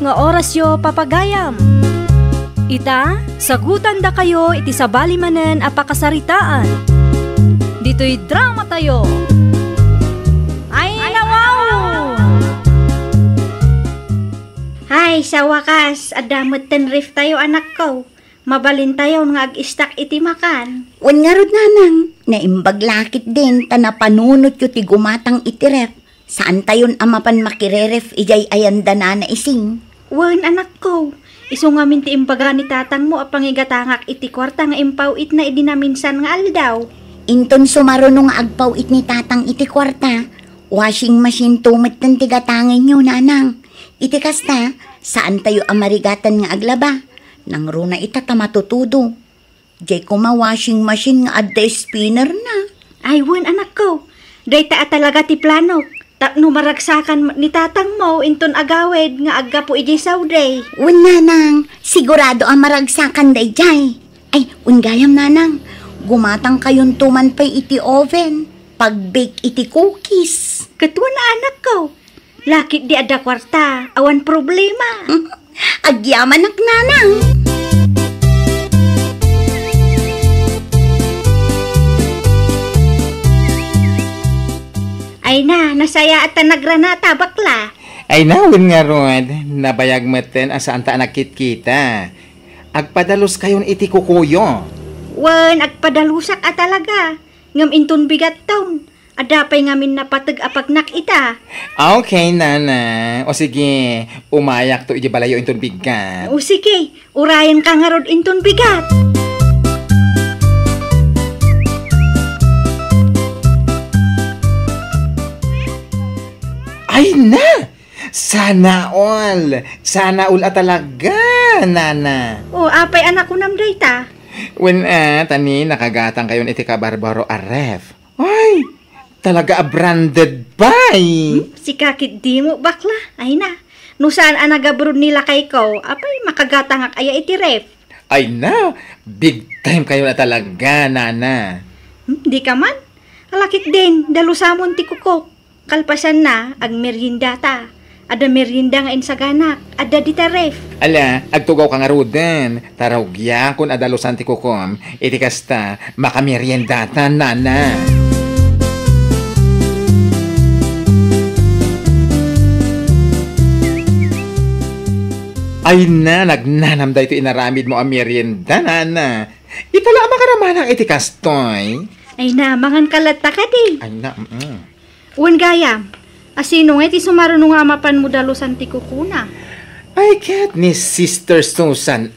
nga oras yo papagayam. Ita, sagutan da kayo iti sabali manen a pakasaritaan. Dito'y drama tayo. Ay, nawaw! Ay, sa wakas, adamot ten riff tayo anak ko. Mabalin tayo nga ag-istak iti makan. Wan nga rod nanang, naimbag lakit din, tanapanunot yu ti gumatang iti ref. Saan tayon amapan makireref ijay ayanda na ising? Wan anak ko, iso nga min ti imbaga ni tatang mo apangigatangak iti kwarta nga impawit na idinaminsan nga aldaw. Inton sumaruno nga agpawit ni tatang iti kwarta, washing machine tumit ng tigatangin nyo nanang. Iti kasta, saan tayo amarigatan nga aglaba? Nang runa itata matutudo. Jay kuma washing machine nga adda spinner na. Ay, wan anak ko, day taa talaga ti plano. Tapno maragsakan ni tatang mo inton agawed nga agga po ijay sauday. Wan nanang, sigurado ang maragsakan day jay. Ay, ungayam nanang, gumatang kayon tuman pa'y iti oven. Pag-bake iti cookies. Katwa na anak ko, lakit di ada kwarta, awan problema. Agyaman ak nanang. Ay na, nasaya at nagranata bakla. Ay nawin nga rod, nabayag maten asaan ta nakit-kita. Agpadalos kayon iti kukuyo. Wan, agpadalusak at talaga. Ngam inton bigat taon. Adapay ngamin napatag apagnak ita. Okay, nana. O sige, umayak to iti balayo inton bigat. O sige, urayan ka nga rod inton bigat. Ay na! Sana all at talaga, nana. O, apay anak ko namday ta. When tani, nakagatang kayon iti kabarbaro a ref. Ay, talaga a branded buy. Si kakit di mo bakla. Ay na, no saan anagabrod nila kay ko, apay makagatangak aya iti ref. Ay na, big time kayo na talaga, nana. Di ka man? Halakit din, dalusamon ti kukok. Kalpasan na, ag merienda ta. Ada merienda nga insaganak, ada di ta ref. Ala, agtugaw ka nga ruden. Tarawgya kun adalusan ti kukom, iti kasta, makamerienda ta, nana. Ay na, nagnanam da ito inaramid mo ang merienda, nana. Itala makaramanang iti kastoy. Ay na, mangan kalata ka di. Ay na, Wan gayam, asino nga iti sumarunong nga mapan mo dalusan ti kukuna. Ay kat ni Sister Susan,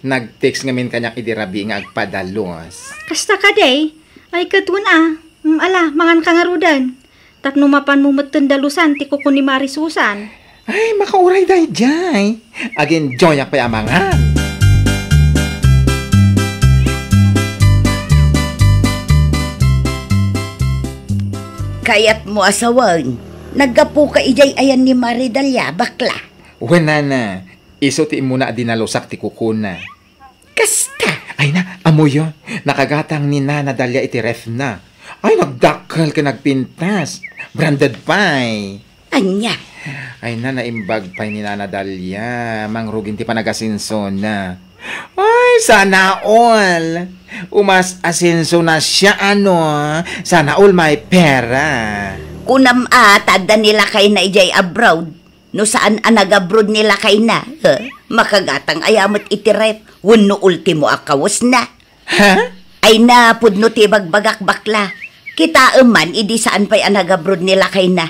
nag-text ngamin kanyang idirabi nga agpadalos. Kasta ka day, ay katun ala, mangan ka nga rudan. Tapno mapan mo dalusan ti kukuni Mari Susan. Ay, makauray day jay. Agin, joyak pa amangan. Kayat mo asawan, naggapo ka ijay ayan ni Maridalia, bakla. Wala na, iso ti muna dinalusak ti kukuna. Kasta. Ay na, amoy yun, nakagatang ni Nana Dalia iti ref na. Ay, nagdakal ka nagpintas, branded pie. Anya. Ay na, naimbag pie ni Nana Dalia, mangrugin ti panagasinso na. Ay, sana all. Umas asenso na siya, Sana all may pera. Kunam tada nila kay na ijay abroad. No saan anag-abroad nila kay na. Makagatang ayamot itirep. Wano ultimo akawas na. Ha? Ay na, pudno ti bagbagak bakla. Kita man, idi saan pa'y anag-abroad nila kay na.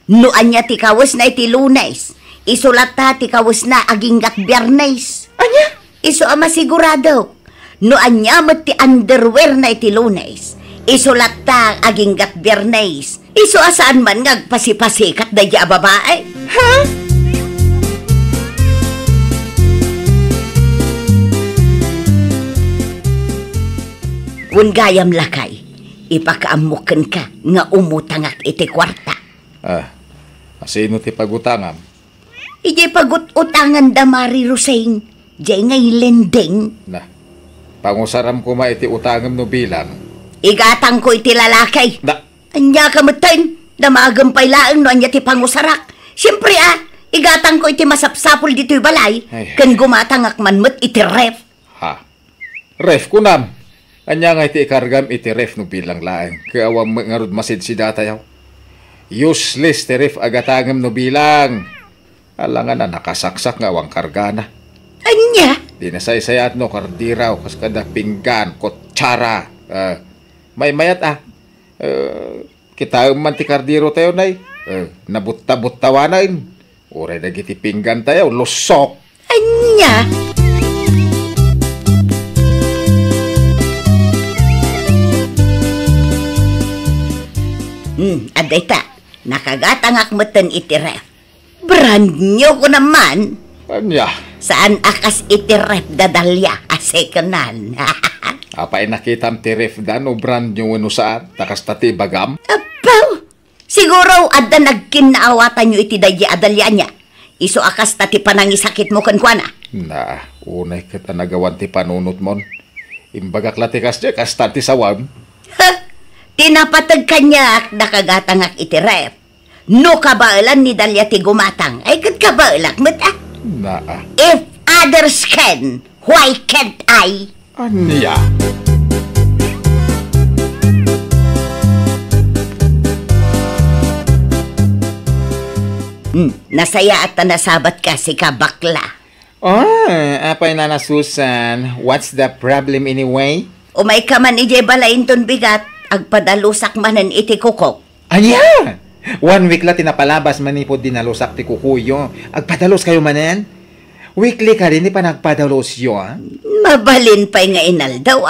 No anya ti kawas na iti Lunes. Isulat ta ti kawas na aginggat Biyernes. Anya? Iso ama sigurado. No anya mat ti underwear na iti Lunes. Isulat ta aginggat Biyernes. Iso asaan man ngagpasipasikat da ya babae. Ha? Wungayam lakay. Ipakaamukan ka nga umutangak iti kwarta. Asino ti pagutangam? Ije pagut-utangan da Mari Roseng. Jay ngay lending. Na, pangusaram ko iti utangam no bilang. Igatang ko iti lalakay. Da. Anya ka matin, damagampay laang no anya ti pangusarak. Siyempre Igatang ko iti masapsapol dito'y balay. Ay. Kan gumatang akmanmat iti ref. Ha? Ref ko nam. Anya nga iti ikargam iti ref no bilang laeng. Kaya awang ngarod masid si datayaw. Useless ti ref agatangam no bilang. Alangan na nakasaksak nga awang kargana. Anya? Di nasaysayat no kardiraw kas kada pinggan, kutsara. May mayat kita man ti kardiro tayo nay. Nabutta-buttawanain. Uray dagiti pinggan tayo, lusok. Anya? Aday ta, nakagatang akmatan iti ref. Brand new ko naman. Anya? Saan akas iti ref dadalya a second hand? Apay nakitam ti ref dan o brand new no saan, takas tati bagam. Apaw! Siguro adda nagkinaawatan nyo iti dayi adalya niya. Iso akas tati panangisakit mo kankwana. Na, unay kita nagawan ti panunot mon. Imbagak latikas niya, kas tati sawam. Ha! Tinapatag kanyak nakagatangak iti ref. No kabailan ni dalya ti gumatang, ay kat kabailak mo't Na, If others can, why can't I? anya? Nasaya at nasabat ka si kabakla. Apay na Susan, what's the problem anyway? Umay ka man ije balain ton bigat, agpadalusak manan iti kukok. Anya? 1 week la tinapalabas manipod dinalusak ti kukuyo. Agpadalos kayo manen? Weekly ka rin, di pa nagpadalos yo, ha? Mabalin pa'y nga inaldaw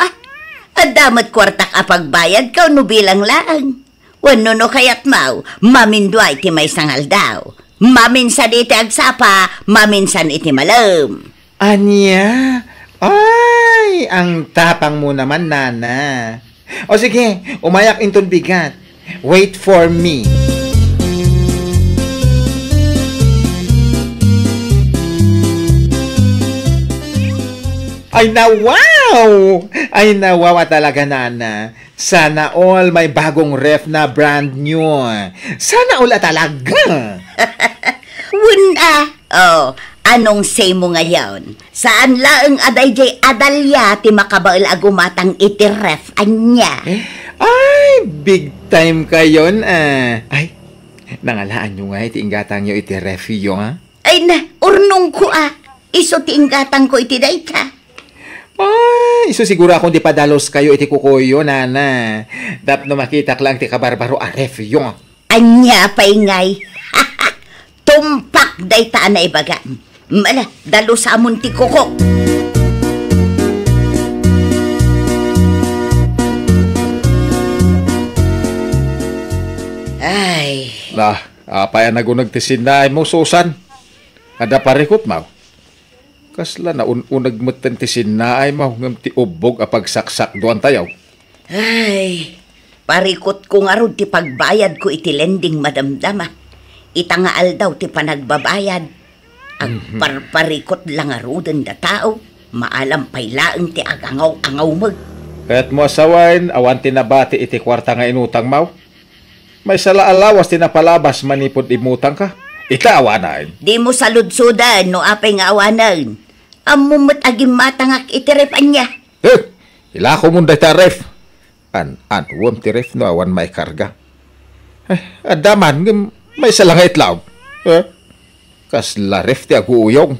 Adamat kwartak apagbayad ka no bilang lang. Wano no kayat mau, mamindway ti may sangal daw. Maminsan iti agsapa, maminsan iti malam. Anya? Ay, ang tapang mo naman, Nana. O sige, umayak inton bigat. Wait for me. Ay nawaw! Ay nawawa talaga, Nana. Sana all may bagong ref na brand new. Sana all talaga. Anong say mo ngayon? Saan laeng aday jay adalya ti makabail agumatang iti ref anya? Ay, big time kayon, Ay, nangalaan nyo nga iti inggatang nyo iti ref yo, ha? Ay na, urnong ko Iso ti inggatang ko iti dayta. Ay, so siguro akong di padalos kayo iti kukuyo, Nana. Dap no makitak lang ti kabarbaro a ref yo. Anya pa'y ngay. Tumpak dayta na ibaga. Mala, dalo sa amon ti kukok. Ay. Apaya nagunag ti sinay mo, Susan. Ada parikot, Mau. Kasla na unag matan ti sinay mo, ngam ti ubog a pagsaksak doan tayaw. Ay, parikot ko nga ron ti pagbayad ko iti lending madamdama. Itangaal daw ti panagbabayad. Ang parparikot lang nga ron da tao, maalam pay laeng ti agangaw-angaw mag. Kaya't mo asawain, awan tinabati iti kwarta nga inutang, Mau. May sala-alawas tinapalabas manipod imutang ka. Ita awanan. Di mo saludsudan no apay nga awanan. Amumot agim matangak itirep anya. Ila ko munday ta ref. Wam ti ref no awan may karga. Adaman, may salangay itlaw. Kasla ref ti aguyong.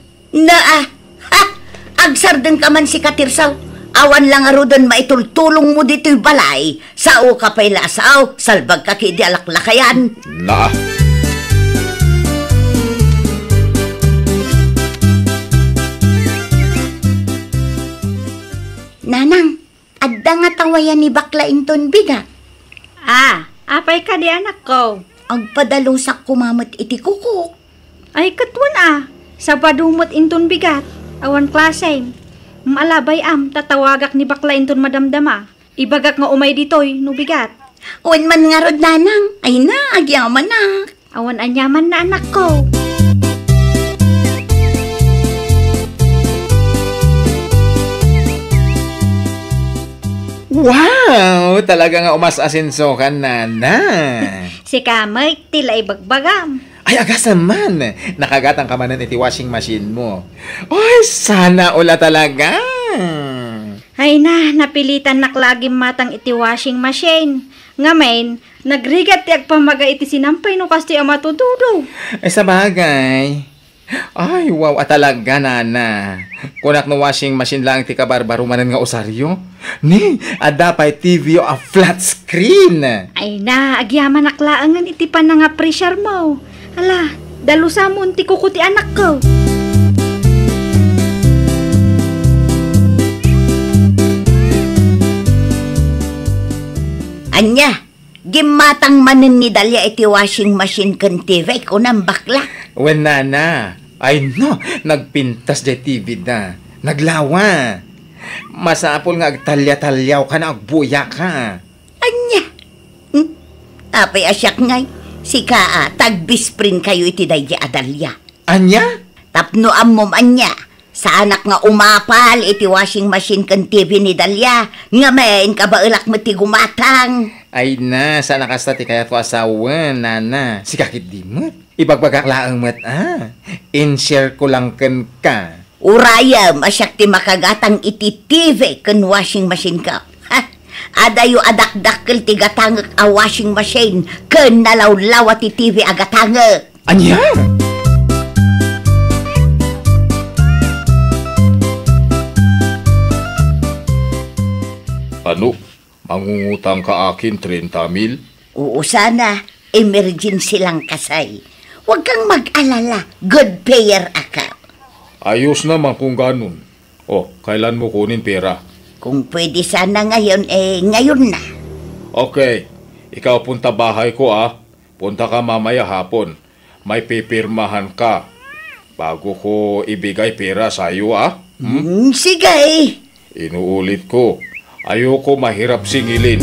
Agsardan ka man si Katirsaw. Awan lang arudan maitultulong mo dito'y balay. Sao ka pa'y lasaw, salbag ka ki di alaklakayan. Nanang, adda nga tawayan ni bakla inton bigat. Apay ka di anak ko. Agpadalusak kumamot iti kuko. Ay katwan sa padumot inton bigat. Awan klase. Malabay tatawagak ni bakla inton madamdama. Ibagak nga umay ditoy no bigat. Uwan man nga rod, Nanang. Ay na, agyaman na. Awan anyaman na anak ko. Wow! Talaga nga umas asinso ka, Nana. Si Kamay, tila ibagbagam. Ay, agas naman. Nakagatang ka manan iti washing machine mo. Ay, sana ula talaga. Ay na, napilitan naklagim matang iti washing machine. Ngamen, nagrigat ti agpamaga iti sinampay no kasti ama tududo. Ay, sa bagay. Ay, wow, talaga, nana. Kunak no washing machine lang ti kabarbaro manan nga usaryo. Ni, adapay TV o a flat screen. Ay na, agyaman naklaangan iti pa na nga pressure mo. Hala, dalusa mo ti kukuti anak ko. Anya, gimatang manin ni Dalia iti washing machine kan TV ko ng bakla. Wen, nana. Ay, no, nagpintas di TV na. Naglawa. Masapol nga agtalya-talyaw ka na agbuya ka. Anya, apay asyak ngay, si Kaa, tagbisprin kayo iti Dalia Adalia. Anya? Tapno amom anya, sa anak nga umapal iti washing machine kan TV ni Dalia, nga main kabailak mo ti gumatang. Ay na, sa nakastati kaya to asawa, nana. Si kakit di mo. Ibagbagak laang mat, in-share ko lang kan ka. Urayam, asyak ti makagatang iti TV kan washing machine ka. Ha? Adayo adakdakkel ti gatangek a washing machine kan nalawlaw ti TV agatangek. Anya? Ano? Mangungutang ka akin 30 mil? Oo sana, emergency lang kasay. Huwag kang mag-alala, good payeraka. Ayos naman kung ganun. Oh, kailan mo kunin pera? Kung pwede sana ngayon, ngayon na. Okay, ikaw punta bahay ko Punta ka mamaya hapon. May pipirmahan ka. Bago ko ibigay pera sa'yo Sige. Inuulit ko, ayoko mahirap singilin.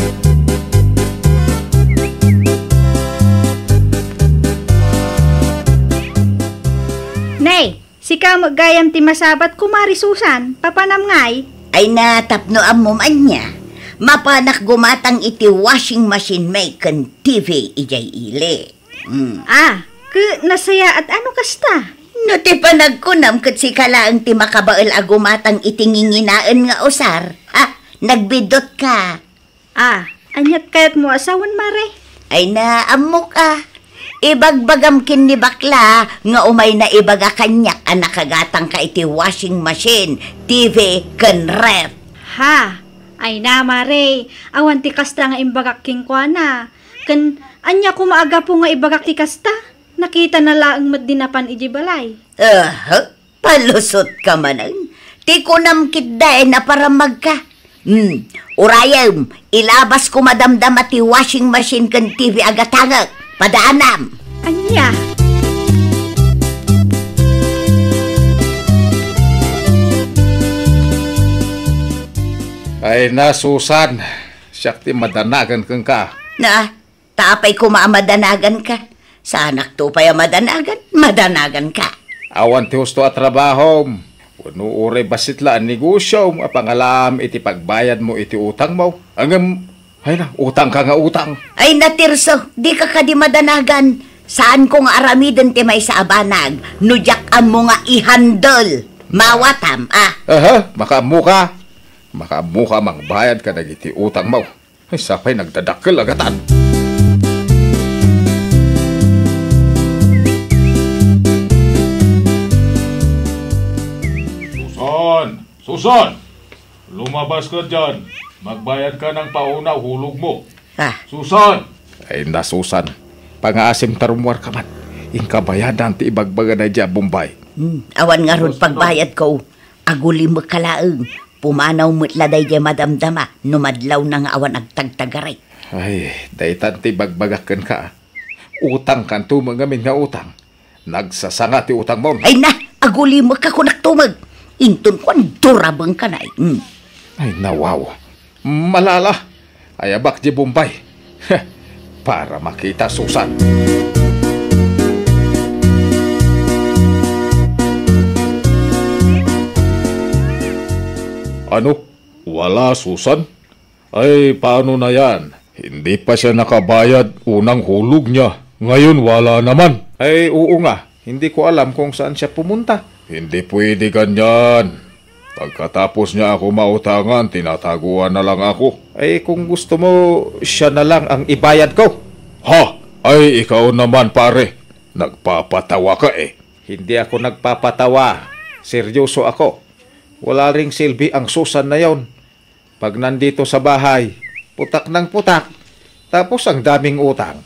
Nay, sika maggayam ti masabat kumari Susan, papanam ngay. Ay natapno amom anya. Mapanak gumatang iti washing machine may kan TV ijay ili. Nasaya at ano kasta? No ti panagkunam kat si kalaang ti makabael agumatang iti nginginaan nga usar. Nagbidot ka. Anyat kayat mo asawan mare? Ay na amok Ibagbagam kin ni bakla nga umay na ibaga kanyak nakagatang ka iti washing machine, TV, kan ref. Ay na mare, awan ti kasta nga imbagak king kwa na. Kan anya ko maaga po nga ibagak ti kasta. Nakita na laang madinapan iji balay. Palusot ka manan. Ti kunam kitday na para magka. Urayam, ilabas ko madamdam at ti washing machine kan TV agatangag. Padaanam. Anya? Ay na, Susan. Siyak ti madanagan kang ka. Na, tapay ko maamadanagan ka. Sa anak to pa'y madanagan ka. Awan ti husto at trabaho. Wano ure basitlaan negosyo. Apangalam iti pagbayad mo iti utang mo. Hanggang, ay na, utang ka nga utang. Ay natirso, di ka di madanagan. Saan ko nga aramiden ti may sa abanag. Nujak mo nga ihandol. Mawatam, Makaamu ka. Makaamu ka magbayad ka nagiti utang mo. Ay sapay nagdadakkel agatan. Susan! Lumabas ka dyan. Magbayad ka ng pauna, hulog mo. Susan! Ay na, Susan. Pang-aasim tarumwar ka man. Ingkabayadan ti ibagbaga na dyan, Bombay. Awan nga ron pagbayad ko. Aguli mo kalaang. Pumanaw mo't laday dyan madamdama. Numadlaw na nga awan agtagtagaray. Ay, daytan ti bagbagakan ka. Utang kan tumangamin nga utang. Nagsasanga ti utang mo. Ay na! Aguli mo ka kunak tumag. Intun ko ang durabang ka na. Ay, nawaw. Malala. Ayabak di Bombay. Para makita, Susan. Ano? Wala, Susan? Ay, paano na yan? Hindi pa siya nakabayad unang hulog niya. Ngayon, wala naman. Ay, oo nga. Hindi ko alam kung saan siya pumunta. Hindi pwede ganyan. Pagkatapos niya ako mautangan, tinataguan na lang ako. Ay, kung gusto mo, siya na lang ang ibayad ko. Ha? Ay, ikaw naman pare. Nagpapatawa ka eh. Hindi ako nagpapatawa. Seryoso ako. Wala ring silbi ang Susan na yon. Pag nandito sa bahay, putak ng putak. Tapos ang daming utang.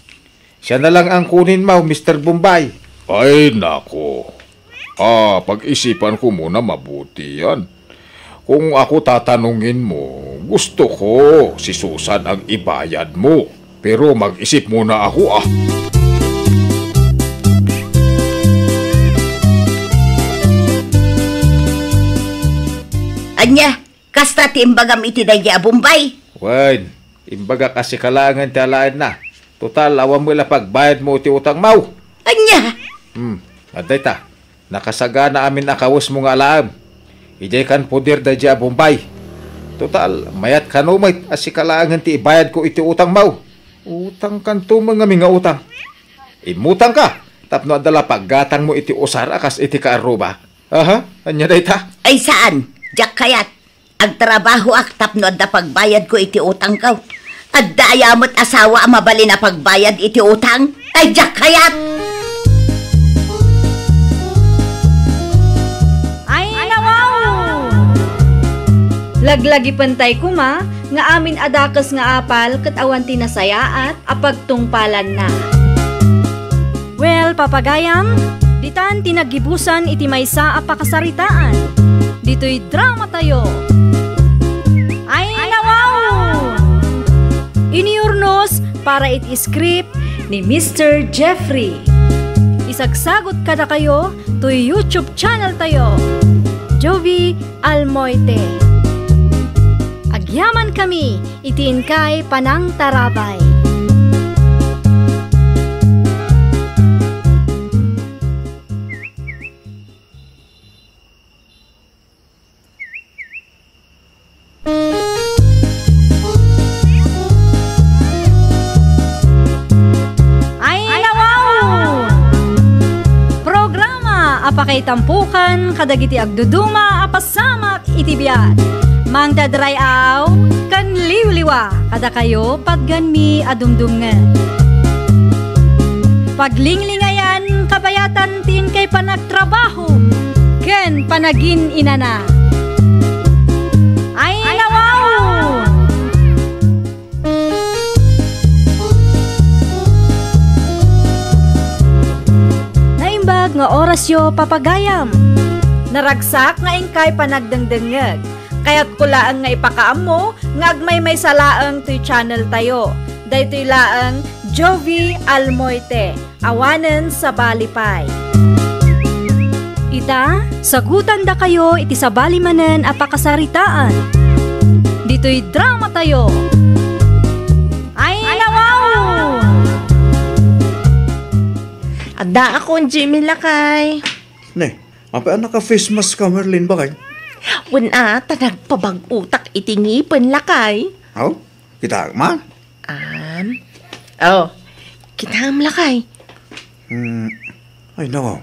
Siya na lang ang kunin mo, Mr. Bombay. Ay, nako. Pag-isipan ko muna mabuti yan. Kung ako tatanungin mo, gusto ko si Susan ang ibayad mo. Pero mag-isip muna ako Anya, kasta ti imbagam iti dayja Bombay. Wen, imbaga kasi kalangan talaan na. Total, awan mo ila pagbayad mo ti utang mau. Anya? Aday ta. Nakasagana amin akawos mo nga alam. Ijay kan pudir dayja Bombay. Total, mayat kanumay asi kalangan ti ibayad ko iti utang mau. Utang kanto mga minga utang. Imutang ka. Tapno adala paggatang mo iti usar akas iti kaaruba. Aha, anya day ta? Ay saan? Diyak kayat. Ang trabaho ak tapno adda pagbayad ko iti utang kaw. Adda ayamot asawa mabali na pagbayad iti utang. Ay diyak kayat. Ay, nawaw! Laglagi pantay kuma, nga amin adakas nga apal ket awan tinasayaat apagtungpalan na. Well, papagayam, ditan tinagibusan iti maysa a pakasaritaan. Dito'y drama tayo. Ay, nawaw! Iniurnos para iti script ni Mr. Jeffrey. Isagsagot kada kayo to YouTube channel tayo. Jovi Almoite. Agyaman kami, itiin kay Panang Tarabay. Apakay tampukan, kadagiti agduduma, apasamak itibiyat. Mang dadrayaw, kan liwliwa, kada kayo patganmi adumdumngan. Paglinglingayan, kabayatan tin kay panagtrabaho, ken panagin inana. Ay, nawaw! Nga oras yo papagayam. Naragsak nga ingkay panagdengdengeg. Kaya't kulaan nga ipakaam mo, nga agmay may salaang to'y channel tayo. Dahito'y laang Jovi Almoite, awanen sa Balipay. Ita, sagutan da kayo iti sa balimanen a pakasaritaan. Dito'y drama tayo. Ay, nawaw! Ada akong Jimmy Lakay. Ne, apa anak ka face mask ka, Merlin, bakay? Wala, tanagpabag-utak itingipan Lakay. Aw, kita man? Kita Lakay. Ay, nawaw.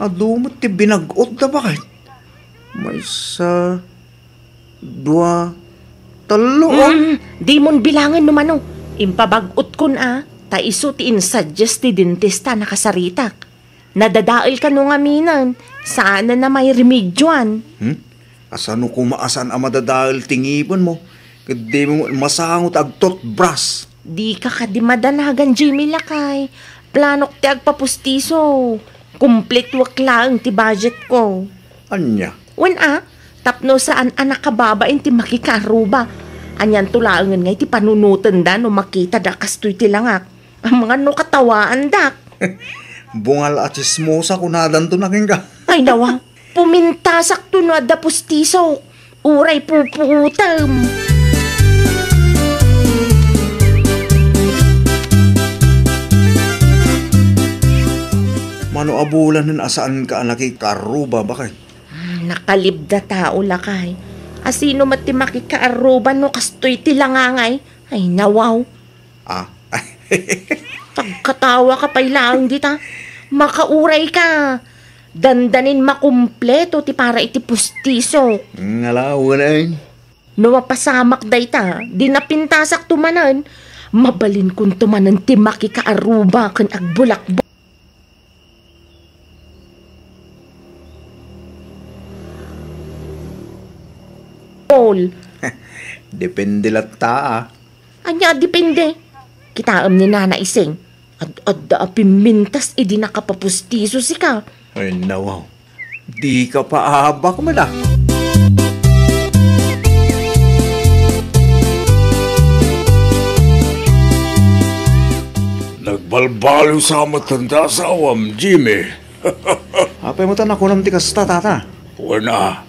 Adumot ti binagot na bakay? May isa, dua, talo. Di mon bilangan naman Impabagot ko na. Ta iso ti insuggest ti dentista nakasaritak. Nadadail ka nung aminan. Sana na may remedyoan. Asano kumaasan ang madadahil tingipon mo? Kadi mo masangot ag toothbrush. Di ka kadimadanagan, Jimmy Lakay. Planok ti agpapustiso. Complete wak lang ti budget ko. Anya? Tapno saan anak kababain ti makikaruba. Anyan tulaangan nga ti panunutan da no makita da kastoy ti langak. Ang mga no katawaan dak. Bungal at chismosa kunadan to naking ka. Ay nawa, pumintasak to no adda pustiso. Uray puputam. Mano abulan nun asaan ka nakikaruba bakay? Nakalibda tao Lakay. Asino mati makikaaruba no kastoy ti langangay. Ay nawaw. Pagkatawa ka pa ilang dita. Makauray ka. Dandanin makumpleto ti para iti pustiso. Ngalawan No mapasamak dayta, di napintasak tumanan. Mabalin kun tumanan ti makikaaruba kan agbulakbo. Depende latta Anya, depende. Kitaam ni Nana Iseng. Ad pimintas di nakapapustiso si ka. Ay nawaw. Di ka paabak man Nagbalbalo sa matanda sa awam, Jimmy. Apay mo tan ako nam ti kasta tata. Wala.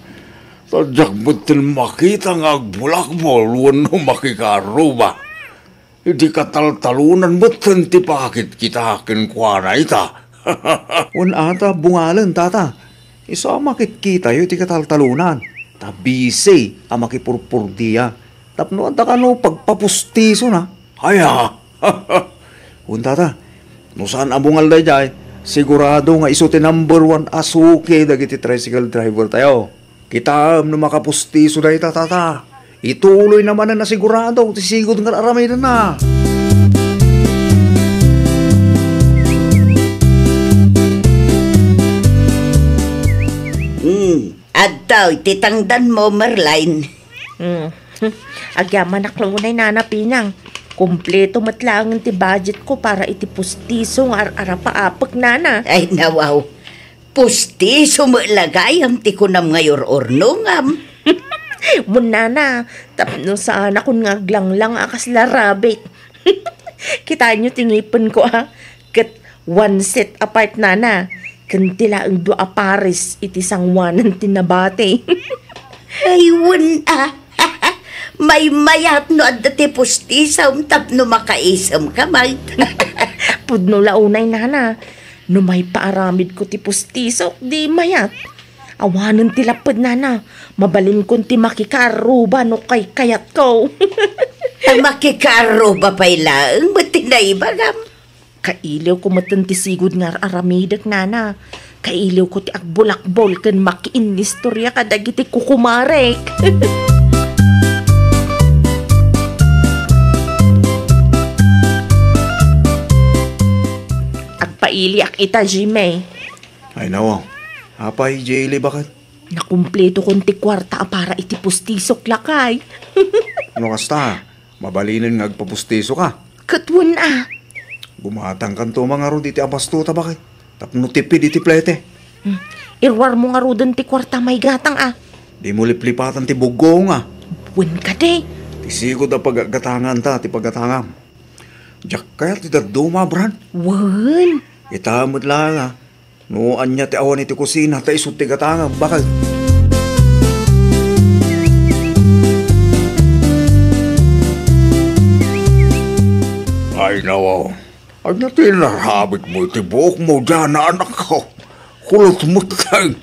Tadyak ba't makita nga agbulakbol, wano makikaruba. Hindi kataltalunan ba't ti pakit kita akin kwa na ita. Un ata bungalan tata. Isa makit kita yu ti kataltalunan. Tabisi a makipurpurdiya. Tapno anta ka no pagpapustiso na. Haya. Un tata. No saan abungal da jay. Sigurado nga iso ti number 1 asuke dagiti tricycle driver tayo. Kita no makapustiso da ita tata. Ituloy naman na sigurado. Tisigod nga aramay na. Adtaw, titangdan mo, Merline. Agyaman naklunay Nana Pinang. Kompleto matlangan ti budget ko para iti pustiso nga arapaapak Nana. Ay, nawaw. Pustiso mo lagayam ti kunam ngayor ornongam. Nana, tapno sana kun nga glanglang akas larabit. Kita nyo tingipin ko kat one set apart Nana. Kantila ang dua pares iti sangwanan tinabate. Ay, may mayat no at dati pustisam tapno makaisam kamay. Pudno launay Nana. No may paaramid ko ti pustiso, di mayat. Awanan ti lapad Nana. Mabalin kon ti makikaruba no kay kayat ko. Ang makikaruba pa'y lang, ba't tinaibagam? Kailaw ko matantisigod nga aramidak Nana. Kailaw ko ti agbulakbol kan makiinistorya kadagiti kukumarek. Agpailiak ita, Jimmy. Ay nawaw. Apay, Jaylee, bakit? Nakumpleto kon ti kwarta para iti pustisok lakay. Ano kasta? Mabalinin nga agpapustiso ka. Katwan Gumatang kanto mga ro diti abastuta bakit? Tapno tipid iti plete. Irwar mo nga rodan ti kwarta may gatang Di mo liplipatan ti bugong Wen ka de. Tisigod na paggatangan ta, ti paggatangam. Diyak kaya ti daduma, Bran. Wen. Itamod lang Nuan niya ti awan iti kusina, ta isot ti gatangam. Bakit? Ay nawaw. Ay na tinarabit mo iti buhok mo dyan na anak ko. Kulot mo tayo.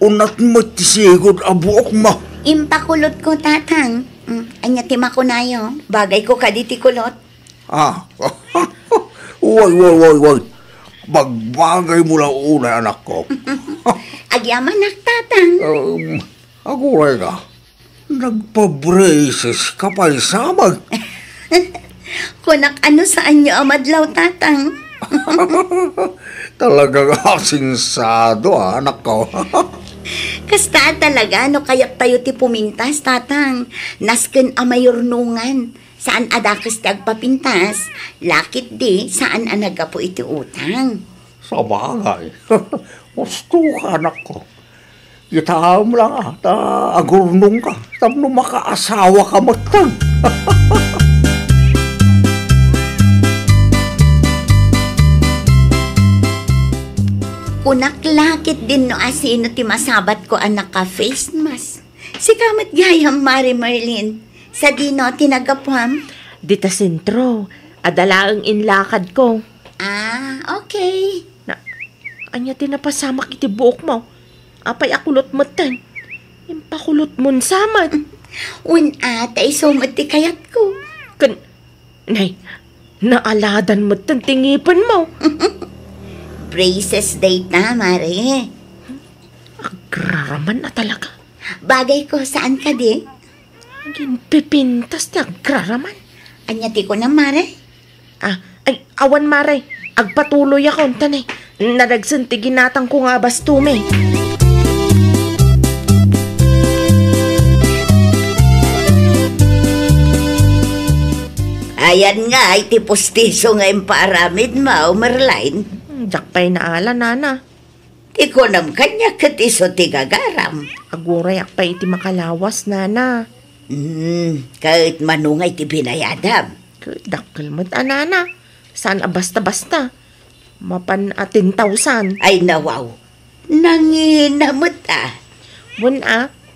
Unat mo tisigod ang buhok mo. Impakulot ko, tatang. Anya ti makunayo. Bagay ko kaditi kulot. Way. Bagbagay mo lang una, anak ko. Agyaman tatang. Aguray ka. Nagpa-braces ka pa isamag. Kunak ano saan nyo amadlaw, tatang? Talagang asinsado, anak ko. Kasta talaga, no kaya tayo ti pumintas, tatang. Nasken amayornungan. Saan adakas ti agpapintas? Lakit di, saan anagapo iti utang? Sa bagay. Gusto ka, anak ko. Itaam lang agurnong ka. Tapno makaasawa ka matang. Kunak lakit din no asino ti masabat ko anak ka face mask. Si kamat gayam, Mari Merlin. Sa dino tinagapwam? Dita sentro. Adalaang inlakad ko. Okay. Anya tinapasamak iti buok mo. Apay akulot mo tan. Impakulot mo samad. Tay sumat ti kayat ko. Nay, naaladan mo tan tingipan mo. braces day na, Mare. Agraraman na talaga. Bagay ko, saan ka di? Agin pipintas na agraraman. Anyati ko na, Mare. Ay, awan Mare. Agpatuloy ako, tanay. Nadagsantigin natang ko nga bastume. Ayan nga, ay tipostiso nga yung paaramid mo, Merline. Jakpay na ala, nana. Ikonam kanya katiso tigagaram. Aguray akpay iti makalawas, nana. Kahit manungay ti binayadam. Dakkel mo't nana. Saan basta-basta? Mapan 10,000. Ay nawaw, nanginamot Wan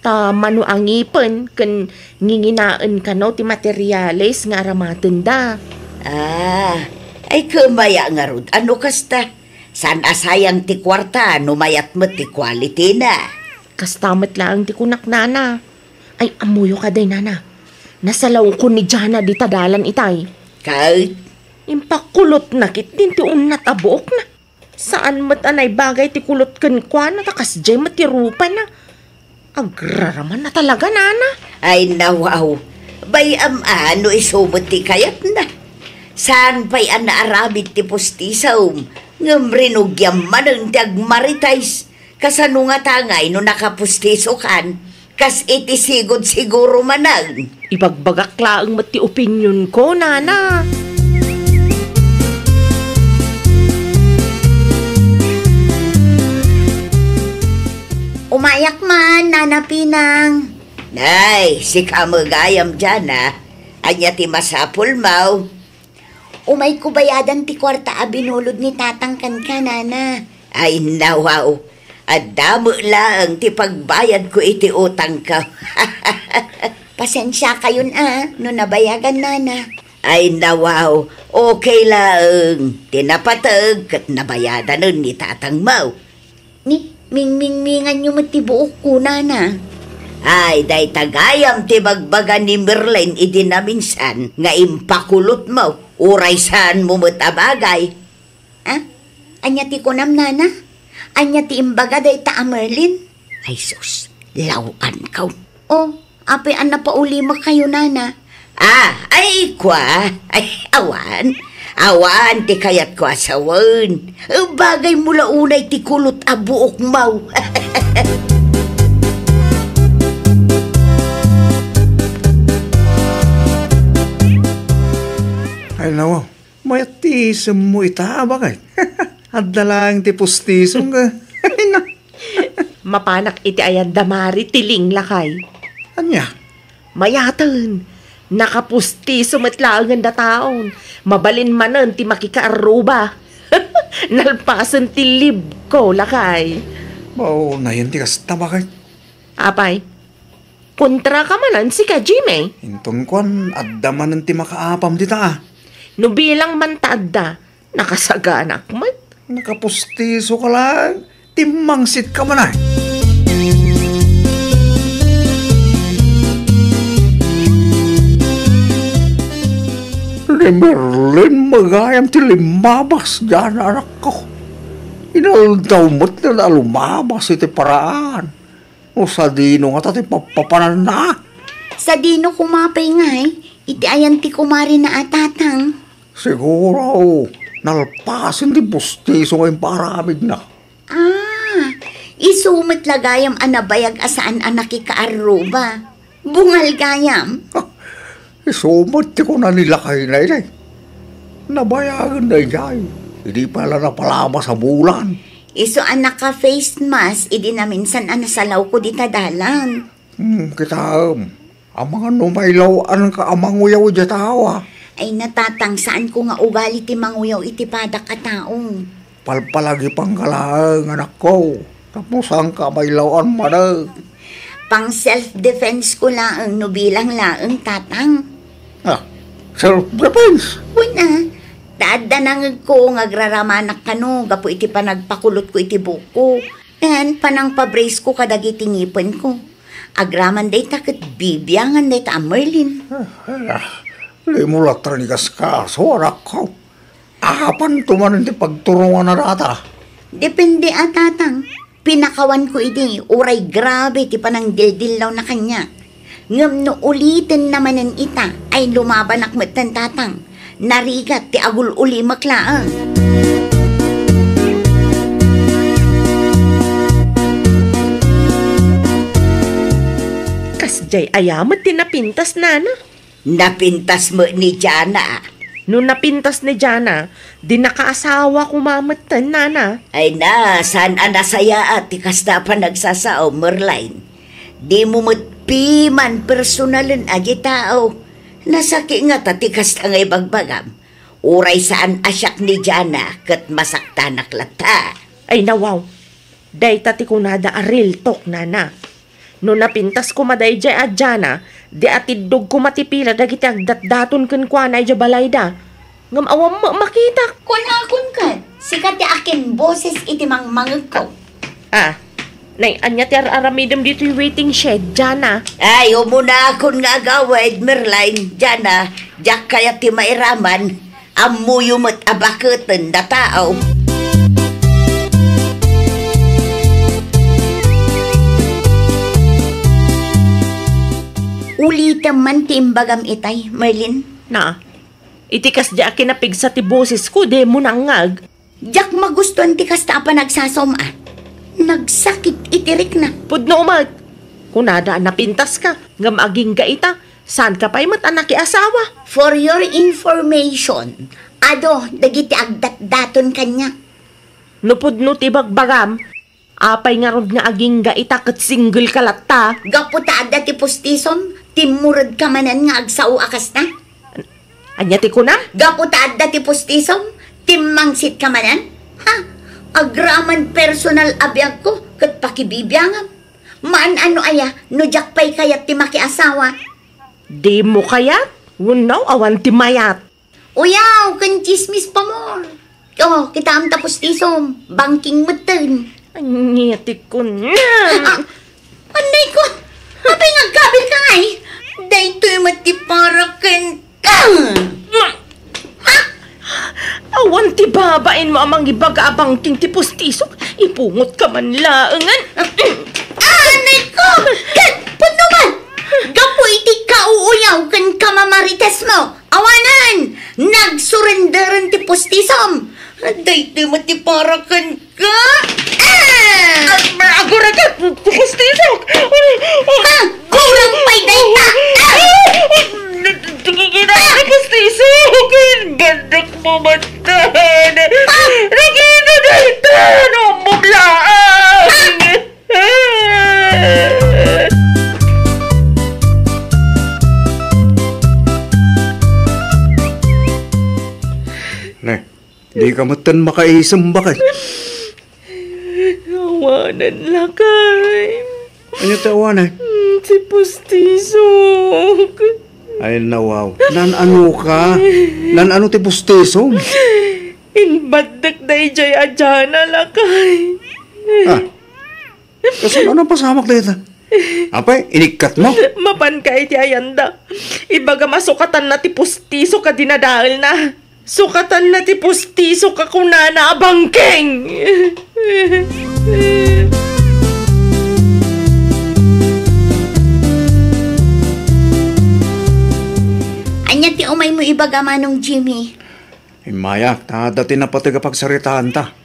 ta mano ang ipon, kan nginginaan ka no, ti materyales nga aramaten da. Ay kumaya nga rod. Ano kasta? San asayang ti kwarta, numayat mo ti quality na. Kastamat lang ti kunak, nana. Ay, amuyo ka day, nana. Nasalaw ko ni Jana di tadalan itay. Kahit? Impakulot na kit din ti unat abuok na. Saan mat anay bagay ti kulot kan kwa na takas jay matirupa na. Agraraman na talaga, nana. Ay nawaw, bayam ano isumot ti kayat na. Saan pa'y anaarabid ti postisaw? Ngamrinugyam man ang ti agmaritais. Kasano nga tangay no nakapustiso kan. Kas iti sigod siguro manag. Ibagbagak laang mati opinion ko, nana. Umayak man, Nana Pinang. Nay, si kamagayam dyan Anya ti masapul mau. Umay ko bayadan ti kwarta binulod ni tatang kan ka, Nana. Ay nawaw, adamo lang ti pagbayad ko iti utang ka. Pasensya kayon no nabayagan, Nana. Ay nawaw, okay lang. Tinapatag kat nabayadan ni tatang mau. Ni ming-ming-mingan nyo matibuok ko, Nana. Ay, day tagayam ti bagbagan ni Merlin idinaminsan nga impakulot mo. Uray saan mo matabagay. Anya ti kunam, Nana? Anya ti imbaga day ta Merlin? Ay sus, lawan ka. Apay an napaulima kayo, Nana. Ay kwa. Ay, awan. Awan ti kayat ko asawan. Bagay mula unay ti kulot abuok mau. Ay nawaw, mayatisam mo itabagay. At dalang ti postisong ka. Ay na. Mapanak iti ayan damari tiling lakay. Anya? Mayatan. Nakapusti sumatlaangan da taon. Mabalin manan ti makikaaruba. Nalpasan ti lib ko, lakay. Bao na yun ti kasta bakay. Apay, kontra ka manan si ka, Jimmy. Inton kwan, adda manan ti makaapam di ta. No bilang man taadda, nakasaganak man. Nakapustiso ka lang. Timangsit ka man ay. Merlin, magayam ti limabas dyan, anak ko. Inaldaw mo't na lumabas iti paraan. O sa dino nga tati papapanan na. Sa dino kumapay nga iti ayan ti kumari na atatang. Siguro, nalpasin ti pustiso ngayong paramid na. Isumit lagayam anabayag asaan anak ikaaruba. Bungal gayam. Isumot ti ko na nilakay na yun. Nabayagan na yun. Hindi pala napalama sa bulan. Iso anak ka face mask, idi na minsan anasalaw ko di tadalan. Kita, ang mga numaylawan ka amanguyaw di tawa. Ay natatang saan ko nga ugali ti manguyaw iti padak ka taong. Palpalagi pang kalaang anak ko. Tapos ang kamaylawan madag. Pang self-defense ko lang no bilang laang tatang. Self-defense? Una, dadanangag ko ngagraramanak ka no, gapo iti panagpakulot ko iti buko. And panang pabrace ko kadagiti ngipon ko. Agraman day takit bibiyangan day ta Merlin. Limulat ranigas ka, so anak ko. Apan tumanin ti pagturungan na rata. Depende tatang. Pinakawan ko ini, uray grabe ti panang dildilaw na kanya. Ngam no ulitin naman ng ita, ay lumaban akmatan tatang. Narigat ti agul uli maklaang. Kasjay ayamat ti napintas nana. Napintas mo ni Jana. Nung napintas ni Jana, di nakaasawa kumamatan nana. Ay na, saan anasaya at ikasta pa nagsasao, Merline. Di mo matpiman personalin agi tao. Nasaki nga tatikas ta ngay bagbagam. Uray saan asyak ni Jana kat masaktanak lata. Ay nawaw, day tati ko nada aril tok nana. No napintas ko maday jay at Jana, di atidog ko matipila dagiti agdat-daton ken kuana ay balayda. Ngam awam makita. Kunakon kan, sikat ti akin boses iti mangmangag ko. Nay, anya ti aramidem dito yung waiting shed, Jana. Ay, umuna akon nga agawad, Merline, Jana, jak kaya ti mairaman, amuyo mo't abakutan na tao. Ulitan man timbagam itay, Merlin. Na, itikas di akin napig sa ti boses ko, de mo nangag. Jak magustuhan ti kasta pa nagsasomaan. Nagsakit itirik na. Pudno umat. Kunada napintas ka, ngam aging gaita, saan ka pa'y anak asawa? For your information, dagiti agdat-daton kanya. Nupudno ti bagbagam, apay nga rod nga aging gaita kat single kalata. Gaputa ti pustisom, timurad ka manan nga agsaw akas na. Anya ti kuna? Gaputa ti pustisom, timmangsit ka manan. Ha? Agraman personal abiyag ko, kat pakibibiyangam. Maan ano aya, no jakpay kayat ti makiasawa. Di mo kayat? Unaw, awan ti mayat. Uyaw, kan chismis pa mo. Oh, kita am tapos tisom, banking meten. Anyati ko na. Anday ko, apay nagkabil ka nga eh. Dayto'y matiparakan ka. Awan ti babain mo amang ibaga-abang king ti pustisok, ipungot ka man laangan. Anay ko! Kat, puno man! Gapo iti kauuyaw kan kamamarites mo. Awanan! Nagsurrenderan ti pustisom. Dayto'y matiparakan ka. Agora ka, pustisok! Ha? Kurang pa'y dayta! Tingigina ka, pustisok! Bandak mo matan! Nagina dayta! Ano mo blaan! Ne, di ka matan makaisam bakit? Awanan lakay. Ano tawanan? Si pustisok. Ay nawaw. Nan-ano ka? Nan-ano ti pustiso? Inbadak na ijay adyana lakay. Kasi ano pasamak dito? Apay, inikat mo? Mapan ka iti ayanda. Ibaga masukatan na ti pustiso ka dinadahil na. Sukatan na ti pustiso ka kunana abangking. Anya ti umay mo ibaga manong Jimmy. Mayak, dati na pati kapagsaritaan ta.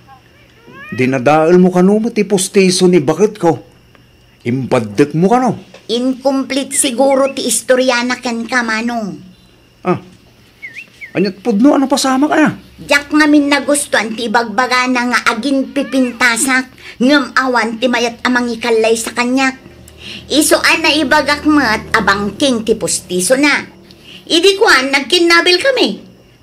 Dinadaal mo kano ti pustiso ni bakit ko? Imbadak mo kano? Incomplete siguro ti istoryana ken ka manong. Anyat pudno, ano pasama kaya? Jak ngamin nagustuhan ti bagbaga na nga agin pipintasak, ngam awan ti mayat amang ikalay sa kanyak. Isuan na ibagak mat abang king ti pustiso na. Idi kuan nagkinabil kami.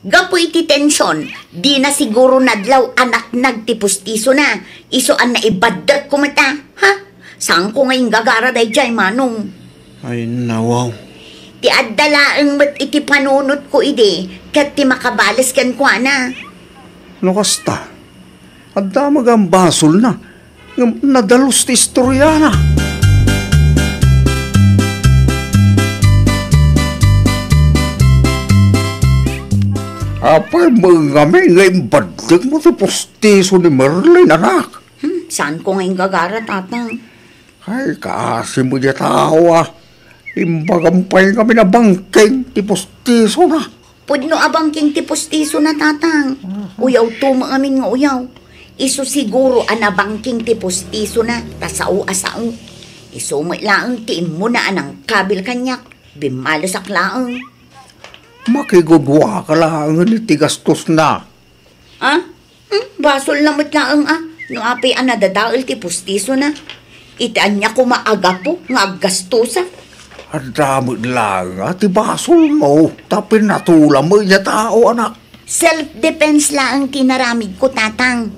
Gapo iti tensyon, di na siguro nadlaw anak nagtipustiso na. Isuan na ibadak ko mata, ha? Saan ko ngayong gagara day jay manong? Ay nawaw. Ti addalaang mat iti panunot ko ide, kat ti makabalas kan kwa na. Ano kasta? Adda magang basol na. Nadalos ti istorya na. Apay mga kami ngayon badik mo sa postiso ni Merlin, anak. Saan ko ngayon gagara, tatang? Ay, kasi mo niya tao Imbagampay kami na bangking ti postiso na. Pudno abangking ti postiso na, tatang. Uyaw to mga amin nga uyaw. Iso siguro anabangking ti postiso na, tasao asao. Iso mo laang ti mo na anang kabil kanyak, bimalasak laang. Makigudwa ka laang ni ti gastos na. Basol na mo't laang no apay anadadaal ti postiso na. Itaan niya ko maaga po, nga gastosa. Ang dami lang ti basol mo, tapin natula mo niya tao, anak. Self-defense laang tinaramid ko, tatang.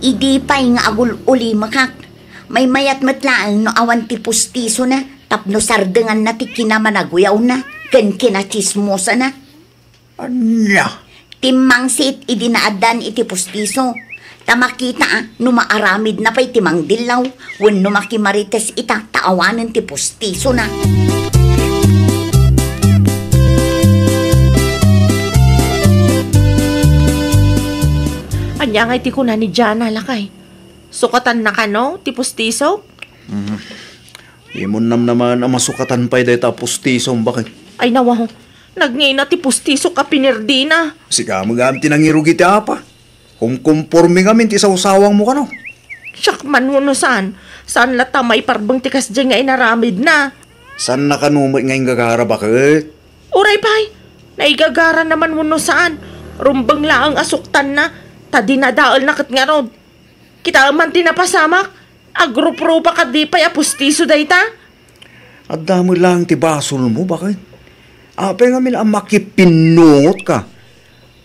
Idi pa'y nga agul uli makak. May mayat matlaang no awan ti postiso na, tapno sardengan na ti kinamanaguyaw na, ken kinachismosa na. Anya? Timangsit idinaadan iti postiso. Tamakita no maaramid na pa'y timang dilaw, wen no makimarites ita taawanan ti postiso na. Anya nga iti ko na ni Jana lakay. Sukatan na ka no, ti postiso? Imon naman ang masukatan pa'y dahil ta postiso, bakit? Ay nawa ho, nagngay na ti postiso ka pinerdina. Sika magam tinangirugi ti apa. Kung kumporme kami ti sausawang mo ka no. Siyak man no saan? Saan lata may parbang tikas dyan nga inaramid na? Saan nakanumay ngayong gagara, bakit? Uray pay, naigagara naman no saan? Rumbang laang asuktan na, ta dinadaal na kat nga ron. Kita man tinapasamak, agrup-rupa ka di pa'y apostiso day ta? At dami lang ti basol mo, bakit? Apay ngamin ang makipinungot ka.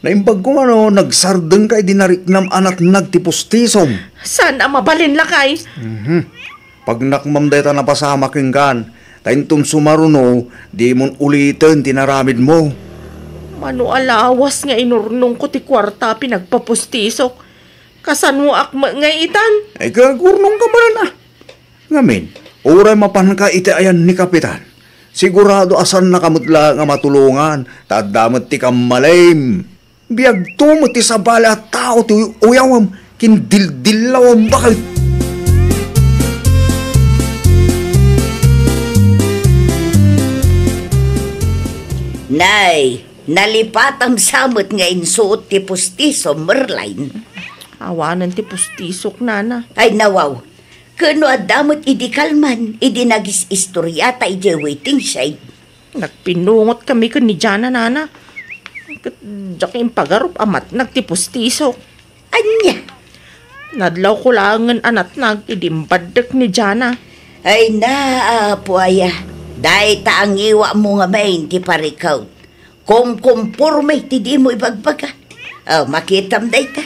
Naimbag ko nagsardeng ka dinariknam anak nagtipostisom. Saan ang mabalin lakay? Pag nakmam deta napasama kinggan, taintong sumaruno, di mon ulitin tinaramid mo. Mano alawas nga inurnong ko ti kwarta pinagpapostisok. Kasan mo akma nga itan? Ay kagurnong ka ba na? Ngamin, oray mapan ka iti ayan ni Kapitan. Sigurado asan nakamutla nga matulungan, tadamot ti kamalim. Biyag tumot ti sabala at tao ti uyawam, kindildilawam bakit? Nay, nalipat ang samot nga insuot ti postiso, Merlin. Awanan ti postisok, nana. Ay nawaw, kano adamot idi kalman, idi nagis istoryata iji waiting side. Nagpinungot kami ko ni Jana, nana. Jaking pagarup amat nagtipostisok. Anya? Nadlaw ko langan anat nagidimbadak ni Jana. Ay na, puaya. Dahil ta ang iwa mo nga main ti parikaw. Kung kumpurme ti di mo ibagbaga. Makitam day ta.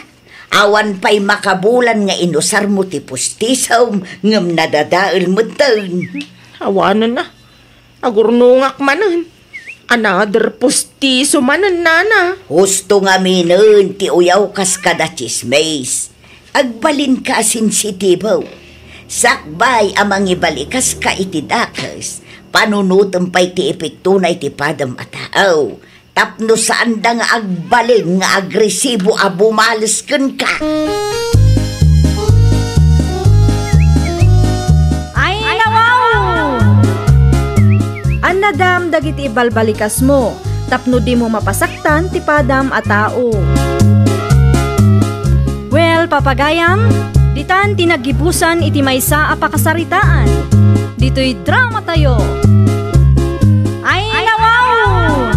Awan pa'y makabulan nga inusar mo ti postisaw ngam nadadaal mo taon. Awanan na. Agurnungak manan. Another postiso manan, nana. Husto nga minun ti uyaw kas kada chismes. Agbalin ka sensitibo. Sakbay amang ibalikas ka iti dakas. Panunutom pa'y ti epekto na iti padam ataaw. Tapno saan da nga agbalin nga agresibo a bumalasken ka. Ay, nawaw! Anadam dagiti ibalbalikas mo, tapno di mo mapasaktan ti padam a tao. Well, papagayam, ditan tinagibusan iti maysa a pakasaritaan. Dito'y drama tayo. Ay, nawaw!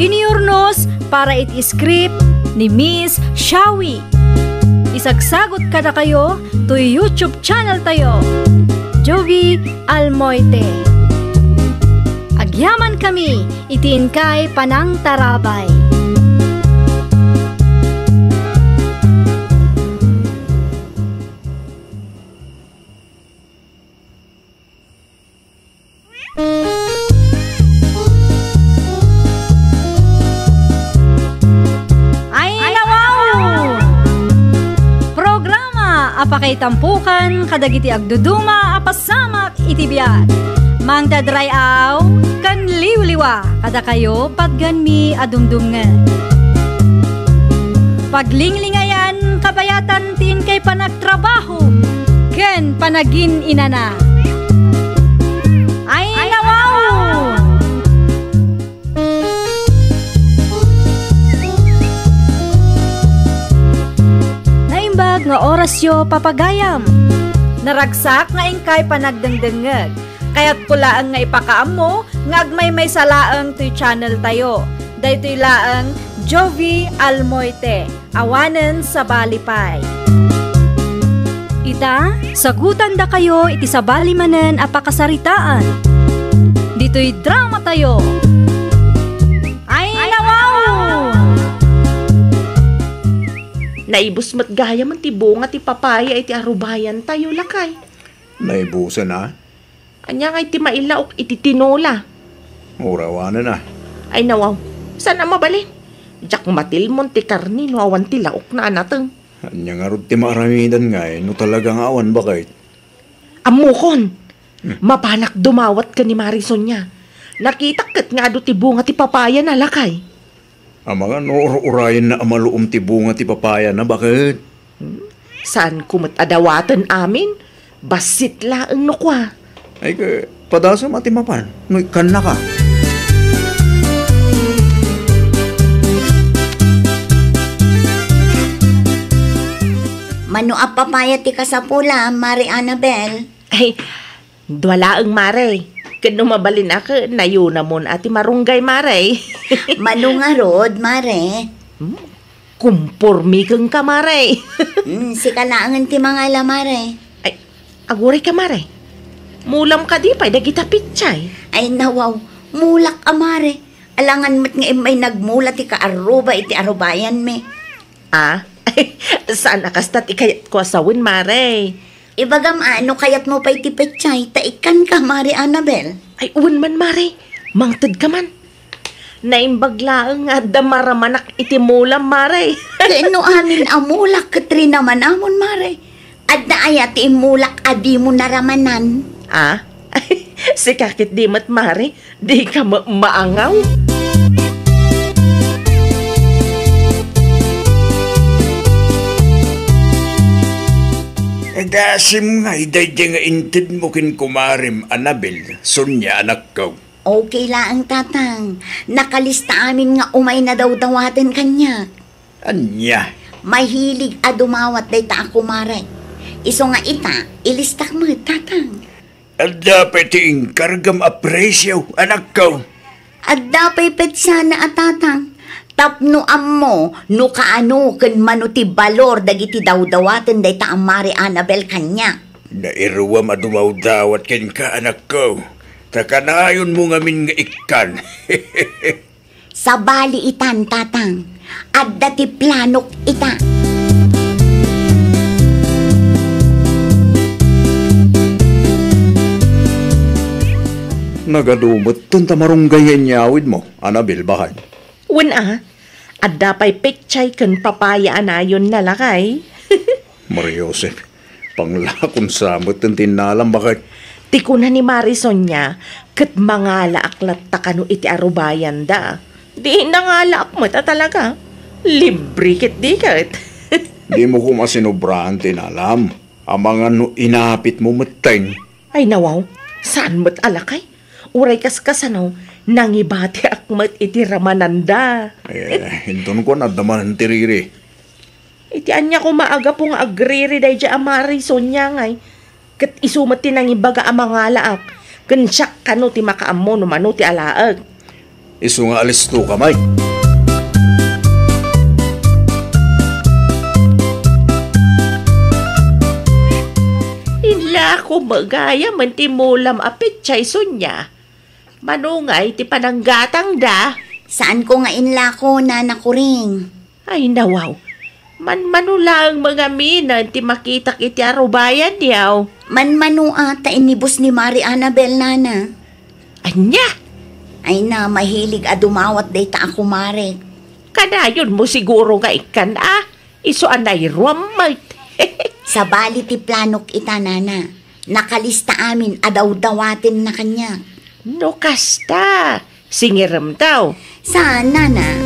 Iniurnos para iti script ni Miss Shawi. Isagsagot kada kayo to YouTube channel tayo, Jovi Almoite. Agyaman kami, itiin kay Panang Tarabay. Apakay tampukan, kadagiti agduduma, apasamak itibiyat. Mang dadrayaw, kan liwliwa, kada kayo patgan mi adumdum nga. Paglinglingayan, kabayatan tin kay panagtrabaho, ken panagin inana. Ay nawaw! Naimbag nga orasyo papagayam. Naragsak nga ingkay panagdengdengeg. Kaya't pulaang nga ipakaam mo, nga agmay may salaang to'y channel tayo. Daytoy laang Jovi Almoite, awanen sa Balipay. Ita, sagutan da kayo iti sa balimanen apakasaritaan. Dito'y drama tayo. Ay nawaw! Naibus mat gaya man ti bunga ti papaya iti arubayan tayo lakay. Naibusan na. Anya nga iti mailaok iti tinola. Urawanan na. Ay nawaw, saan na mabalin? Jak matil mon ti karni no awan ti laok na anateng. Anya nga rod ti maramidan nga no talagang awan bakit? Amukon! Mapanak dumawat ka ni Marison niya. Nakitakit nga do ti bunga ti papaya na lakay. Ang mga noor-urayan na amaluom ti bunga ti papaya na bakit? Saan kumat adawatan amin? Basit laeng no kwa. Ay ka, padasa matimapan. No, kan na ka. Mano a papaya ti kasapula, Mari Annabel? Ay, dwala ang mare. Kano mabalin ako, nayuna mo na ati marunggay mare. Mano nga rod, Mare? Kumpurmi kang ka mare. Si kalaangan ti mga ila, Mare. Ay, aguray ka mare. Mulam ka di pa, dagita pitsay. Ay nawaw, mulak Mare. Alangan mat nga may nagmulat ti kaaruba iti arubayan me. Ah? Ay, saan akastat ikayat ko asawin mare? Ibagam ano kayat mo pa iti pechay, taikan ka, Mari Annabel. Ay, uwan man mare. Mangtad ka man. Naimbaglaang nga damaramanak iti mulam mare. Kano amin amulak katri naman amon, Mare. Adda ayat imulak adi mo naramanan. Ah? Ay, si kakit di mat mare, di ka maangaw. Dasim nga, iday nga intid mo kin kumarim, Annabel, Sonya anak ko. Okay lang, tatang. Nakalista amin nga umay na daw dawatin kanya. Anya? Mahilig a dumawat day ta ako, Mare. Iso nga ita, ilistak mo, tatang. At dapat kargam apresyo, anak ko. At dapat petsa na tatang. Tapno ammo, no kaano ken manuti balor dagiti dawdawaten day ta ang Mari Annabel kanya. Nairuwa madumaw-dawat ken ka, anak ko. Takanayon mo ngamin nga ikan. Sa bali itan, tatang. At dati planok ita. Nagadumot ton tamarunggayan niyawid mo, Annabel, bakit? At dapay pekchay kan papaya anayon na lakay. Maria Joseph, panglakon samot ng tinalam, bakit? Tiko na ni Marison niya, kat mangala aklat takano iti arubayan da. Di nangala akmat talaga. Libre kit di kat. Di mo ko masinobrahan tinalam. Ang mga inapit mo mateng. Ay nawaw, saan mo't alakay? Uray kaskasanaw, nangibati akmat iti ramananda. Hinton ko na daman tiriri. Iti anya ko maaga pong agriri day dya Marison niya ngay. Kat isumat ti nangibaga amang alaak. Kansyak kano ti makaammo no mano ti alaag. Isu nga alis to kamay. Inla ko magaya man ti mulam apit chay Sonya. Manungay ti pananggatang da. Saan ko nga inlako na nakuring? Ay nawaw. Manulang mga minan ti makitak iti arubayan diyaw. Manmanua ta inibus ni Mari Annabel, nana. Anya? Ay na, mahilig a dumawat day ta ako, Mare. Kanayon mo siguro nga ikan Iso anay ruamay. Sa bali ti planok ita, nana. Nakalista amin adaw-dawatin na kanya. No kasta. Singiram daw. Saan, nana?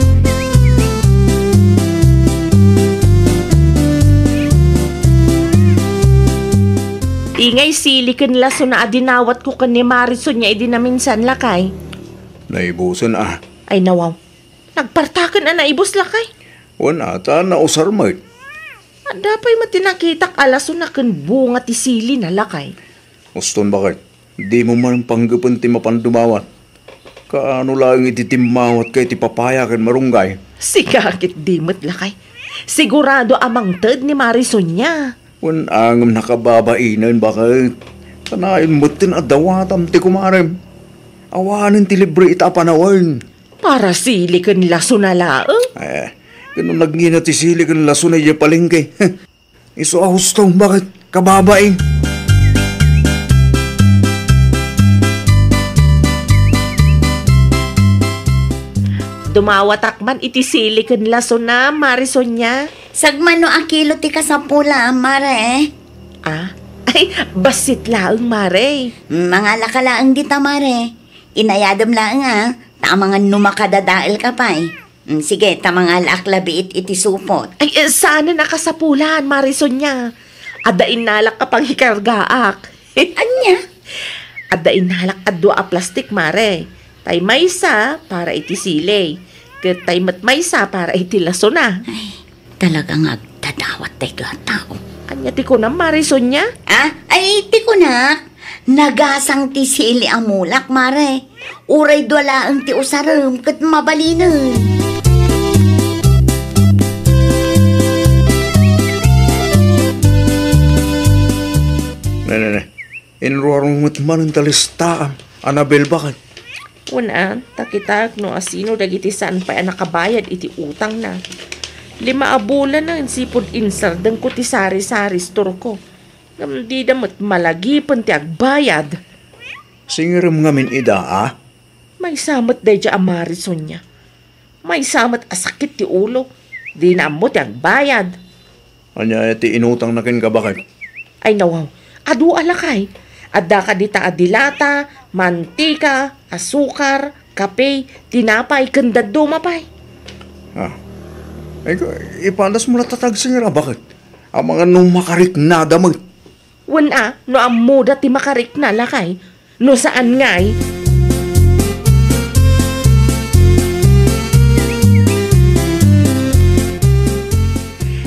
Ingay sili kan laso na adinawat ko kan ni Marison niya idinaminsan lakay. Naibusan Ay nawaw, nagpartakan na naibos lakay. Wala ta na usarmay. Dapay matinakitak alaso na kan bunga ti sili na lakay. Uston bakit? Di mo man panggapan ti mapandumawat. Kaano lang ititimawat kay ti papaya kan marunggay. Sigakit dimot lakay. Sigurado amang ted ni Marison niya. Wan angam nakababainan bakit? Kanayon mo tin adawatam ti kumarem. Awanin ti libre ita panawan. Para sili kan laso na laang. Ganun nagngina ti sili kan laso na iya palengke. Iso ahustong bakit kababaing? Dumawatak man iti sili kan laso na Marison niya. Sagmano akilo ti kasapula, mare. Ay, basit laang mare. Mga lakalaang dita, mare. Inayadam lang tamangan numakadadail ka pa Sige, tamang alaklabiit iti supot. Ay, sana nakasapulan, Marison niya. Adain nalak kapang hikargaak. Anya? Adain nalak adwa a plastik, mare. Tay maysa para iti sili. Ket tay maysa para iti laso na. Ay, talagang agdadawat tayo tao. Kanya ti ko na, Marison niya? Ay, ti ko na. Nagasang ti sili amulak, mare. Uray dwala ang ti usaram ket mabalinan. Inruarong matman ang talista. Anabel bakit? Una, takitag no asino dagiti saan pa nakabayad iti utang na. 5 abulan na sipod insardang ko ti sari-sari store ko. Di damot malagi pan ti agbayad. Singiram ngamin ida May samat day dya Marison niya. May samat asakit ti ulo. Di na mo ti agbayad. Anya ti inutang na kin ka bakit? Ay nawaw, adu alakay. Adda ka dita adilata, mantika, asukar, kape, tinapay, kandad dumapay. Ipalas mo na tatag singira bakit? Ang mga nung makarik na damag. Wala, no amo dati makarik na lakay. No saan ngay?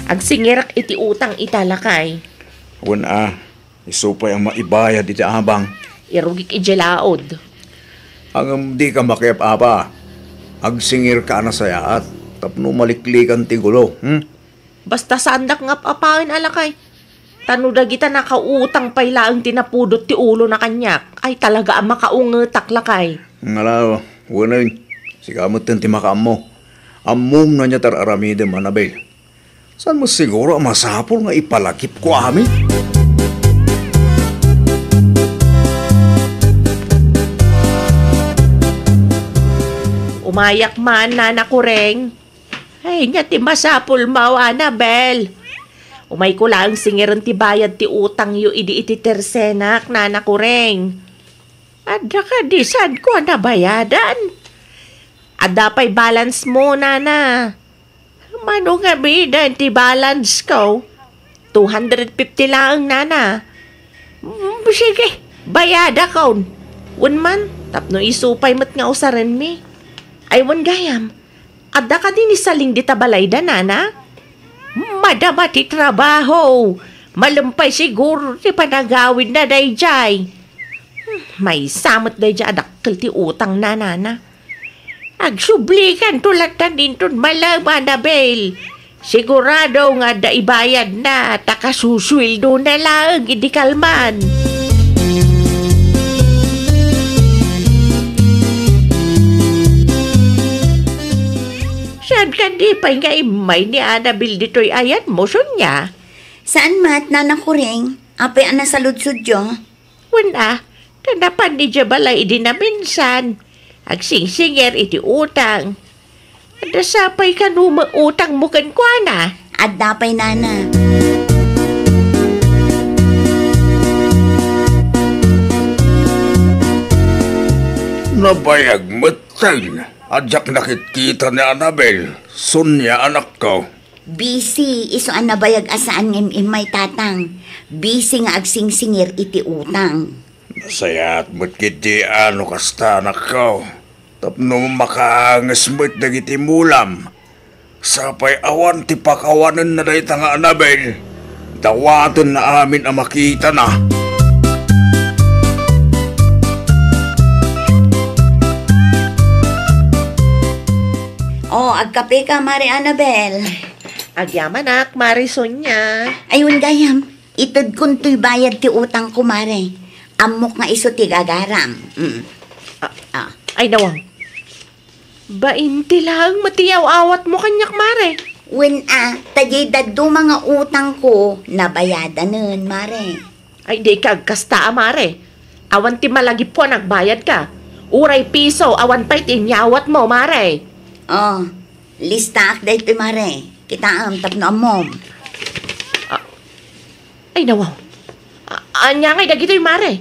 Ag singirak iti utang italakay. Wala, isupay ang maibayad iti abang. Irugik ijelaod. Ang di ka makiap-apa. Agsingir ka na saya at tapno maliklikan ti gulo. Basta sandak nga papain alakay. Tanuda kita nakautang pay laang tinapudot ti ulo na kanyak. Ay talaga ang makaungetak lakay. Ngalaw, wala sikamot ti makaam mo. Among na niya tararamidem, Anabel. Saan mo siguro masapol nga ipalakip ko amin? Umayak man, Nana Kureng. Ay, nga ti masapul mo, Anabel. Umay ko lang singiran ti bayad ti utang yu idi iti tersenak, Nana Kureng. Adda ka di sad ko nabayadan. Adda pa'y balance mo, Nana. Mano nga bidan ti balance ko? 250 lang, Nana. Sige, bayada ko. Unman, tapno isupay mat nga usaran mi. Ay, wan gayam. Adda ka din isaling di tabalayda, Nana? Madama ti trabaho. Malumpay siguro ti panagawid na dayjay. May samot dayjay adakkel ti utang na, Nana. Agsublikan tulatan din ton malaman, Anabel. Sigurado nga da ibayad na takasusuldo na lang idi kalman. Saan ka di pa nga imay ni Anabel dito'y ayat mo niya? Saan mat, Nana Kureng? Apay ang nasaludsud yo? Wala, tanapan ni Jabalay di na minsan. Agsinger iti utang. Adasapay ka utang mo kan kwa na. Adapay, Nana. Nabayag matang. Adyak nakikita ni Anabel. Sonya anak ko. Busy, iso ang nabayag asaan ng imay tatang. Busy nga agsingsingir iti utang. Nasayat mo't kiti ano kasta nakaw. Tapno makaangas mo't dagiti mulam. Sapay awan ti pakawanan na dahi nga Annabel. Dawatan na amin ang makita na. Oh, agkape ka, Mari Annabel. Agyaman ak, Mari Sonia. Ayun gayam, itod kun to'y bayad ti utang ko, Mare. Amok nga iso ti gagaram. Ay nawang. Bainti lang matiyaw awat mo kanyak, Mare. When tajay daddo mga utang ko, nabayadan nun, Mare. Ay di kagkasta, Mare. Awan ti malagip ko nagbayad ka. Uray piso, awan pa'y tinyawat mo, Mare. Oh, lista ak dahito, Mare. Kita tapno amom. Ay nawaw. Anya ngay dagito'y, Mare.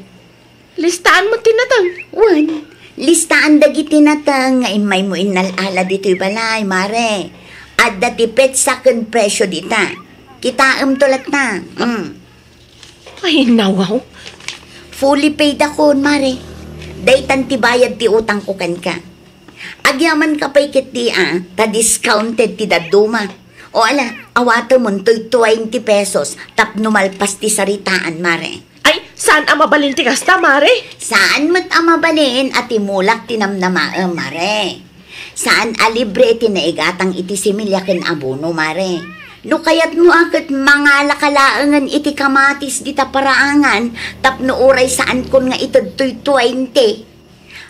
Listaan mo tinatang. Wan, listaan dagiti natang nga imay mo inalala dito'y balay, Mare. At datipet second presyo dita. Kita tulat na. Ay nawaw. Fully paid ako, Mare. Daytan ti bayad ti utang ko kan ka. Agyaman ka pa'y kit di ta-discounted ti daduma. O ala, awata mo to'y 20 pesos tapno malpas ti saritaan, Mare. Ay, saan ang mabalin ti kasta, Mare? Saan mat amabalin at imulak tinamnama, Mare? Saan alibre tinaigatang iti similyakin abono, Mare? No kayat mo agad mga lakalaangan iti kamatis di taparaangan tapno uray saan kon nga itod to'y 20.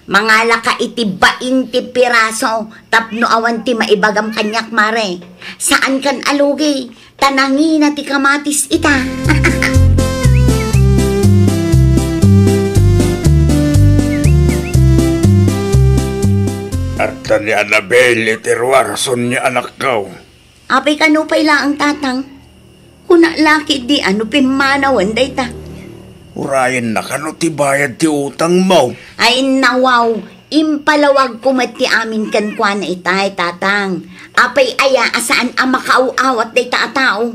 Mga laka iti 20 piraso tapno awan ti maibagam kanyak, Mare. Saan kan alugi? Tanangi na ti kamatis ita. Arta ni Annabel iti ruwarson niya anak kaw. Apay kanupay lang ang tatang. Kuna laki di pimanawan day ta. Urayan na kano ti bayad ti utang mo. Ay nawaw, impalawag kumati amin kankwa na itay, tatang. Apay aya, asaan ang makauawat day taatao?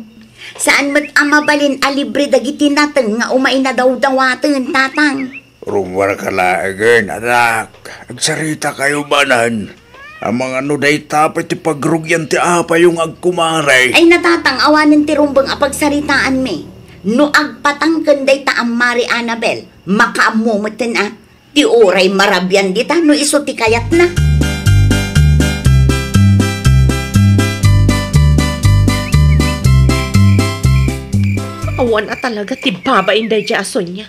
Saan mat amabalin alibre dagiti natang nga umay na daw-dawatan, tatang? Rumwar ka laagan, anak. Agsarita kayo banan. Ang mga nuday tapay ti pagrugyan ti apa yung agkumaray. Ay natatang awanin ti rumbang apagsaritaan me. No agpatangkan day ta ang Mari Annabel, makaamumutin ti oray marabyan dita no iso ti kayat na. Awan talaga ti babain day di ason niya.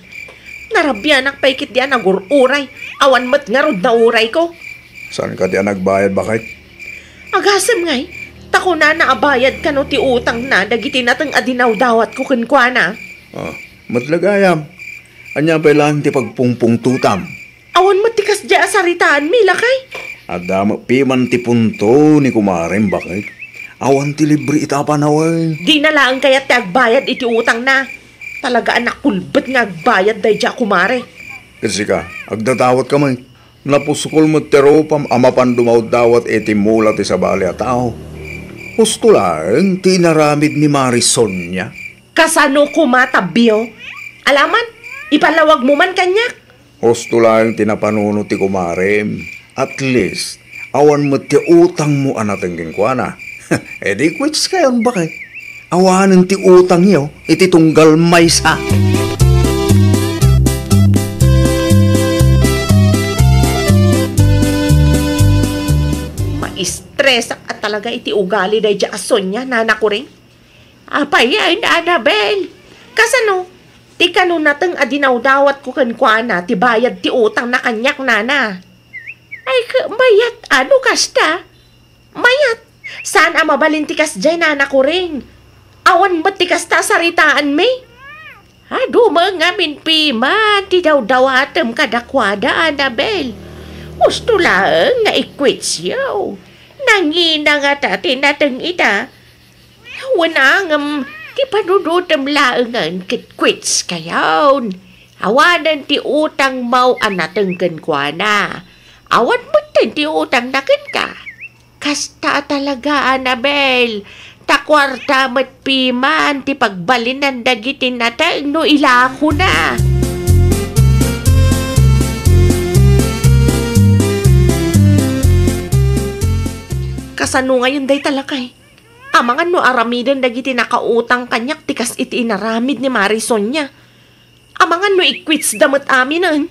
Narabyan ak paikit diyan nagururay. Awan mat nga rod na uray ko. Saan ka diyan nagbayad bakit? Agasem ngay. Tako na naabayad ka no ti utang na dagiti natang adinaw dawat ko kenkwana. Matlagayam. Anya pa lang ti pagpungpung tutam. Awan matikas di asaritaan mi lakay. Adama piman ti punto ni kumarem bakit? Awan ti libre itapa na way. Di na lang kaya ti agbayad iti utang na. Talaga anak kulbet nga agbayad day di kumare. Kasi ka, agdatawat ka man. Napusukol mo teropam amapan dumaw dawat iti mula ti sabali a tao. Gusto lang, tinaramid ni Marison niya. Kasano kumatabiyo? Alaman, ipalawag mo man kanyak. Gusto lang tinapanuno ti kumarem. At least, awan mo ti utang mo anatang ginkwana. Di quits kayon bakit? Awanan ti utang niyo, iti tunggal maysa. Ma-stress at talaga iti ugali day di ason niya, nana ko rin. Apay ay Annabel. Kasano? Ti kano natang adinaw dawat ko kenkwana ti bayad ti utang na kanyak, nana. Ay mayat ano kasta? Mayat. Saan ang mabalin ti kas dyan, nana ko rin? Awan ba't ti kasta saritaan me? Mga minpima, ti daw-dawatem kadakwada, Annabel. Gusto lang nga ikwits yaw. Nangina nga tati natang ita. Wana nga ti panudutem laangan kitkwits kayaw. Awanan ti utang mau anatang kenkwana. Awan mo ti utang nakin ka. Kasta talaga, Annabel. Takwarta mat piman, ti pagbalinan dagiti nata, no ilako na. Kasano ngayon day talakay? Amangan no aramidan dagiti nakautang kanyak tikas iti inaramid ni Marison niya. Amangan no ikwits damat aminan.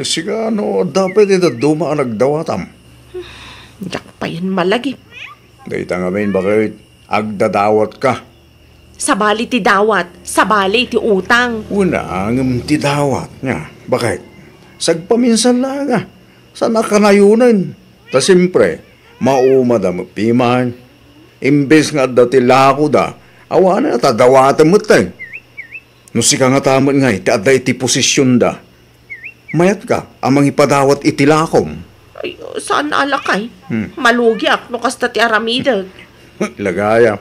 Sigano, dapat ito dumaan nagdawatam. Yak pa yan malagip. Dahita nga main, bakit agdadawat ka? Sabali ti dawat, sabali ti utang. Una, ang ti dawat nga. Bakit? Sagpaminsan lang nga. Sa nakanayunan. Ta simpre, maumada mo piman. Imbes nga dati lako da, awana na tadawatan mo tayo. No si ka nga tamad nga, iti aday iti posisyon da. Mayat ka, amang ipadawat iti lakom. Ay, saan alakay? Malugi ak, no kasta ti aramidag. Lagaya.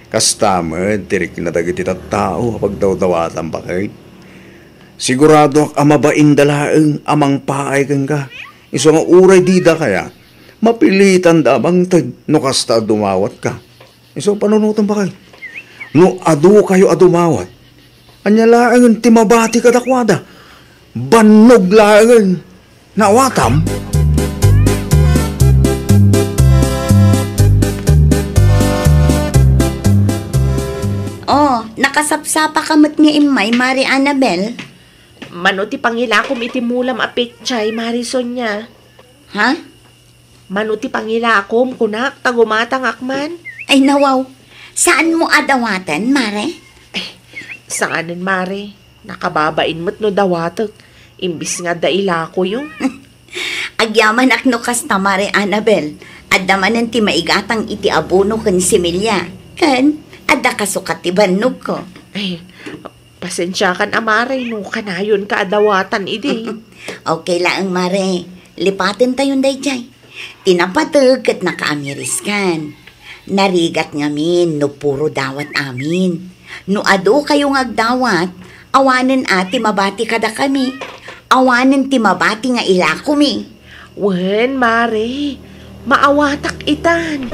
Kastamad, tirik na dagiti tattao kapag daw-dawatan ba kay? Sigurado ak amabain dalaang amang paay kang ka. Iso nga uray dida kaya, mapilitan da bang tag, no kasta dumawat ka. Iso panunutan ba kay? No adu kayo adumawat. Anya laangan timabati kadakwada. Banog laangan. Nawatam? Oh, nakasapsapa kamot nga imay, Mari Annabel. Mano ti pangilakom iti mulam apik chay, Marison niya. Ha? Mano ti pangilakom kunak tagumatang akman. Ay nawaw, saan mo adawatan, Mare? Saanin, Mare? Nakababain mo't no dawatak. Imbis nga daila ko yung. Agyaman ak no kasta, Mare Annabel. Adamanan ti maigatang iti abono kan similya. Kan, ada kasukat ti banog ko. Ay, pasensya kan, Mare, no kanayon ka adawatan idi. Okay lang, Mare. Lipatin tayon dayjay. Tinapatag at nakaamiris kan. Narigat ngamin no puro dawat amin. No ado kayo ngagdawat, awanen ati mabati kada kami. Awanen ti mabati nga ilako mi. Wen, Mare, maawatak itan.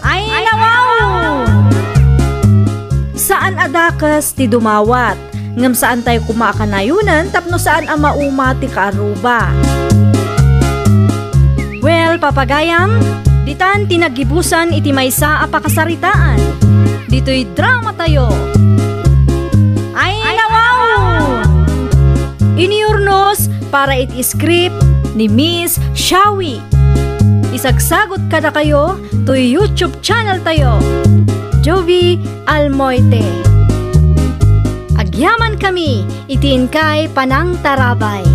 Ay nawaw! Saan adakas ti dumawat? Ngam saan tayo kumakanayunan tapno saan ang mauma ti kaaruba? Well, papagayam, ditan tinagibusan iti maysa a pakasaritaan. Dito'y drama tayo. Ay nawaw! Iniurnos para iti script ni Miss Shawi. Isagsagot kada kayo to YouTube channel tayo. Jovi Almoite. Agyaman kami, itiin kay Panang Tarabay.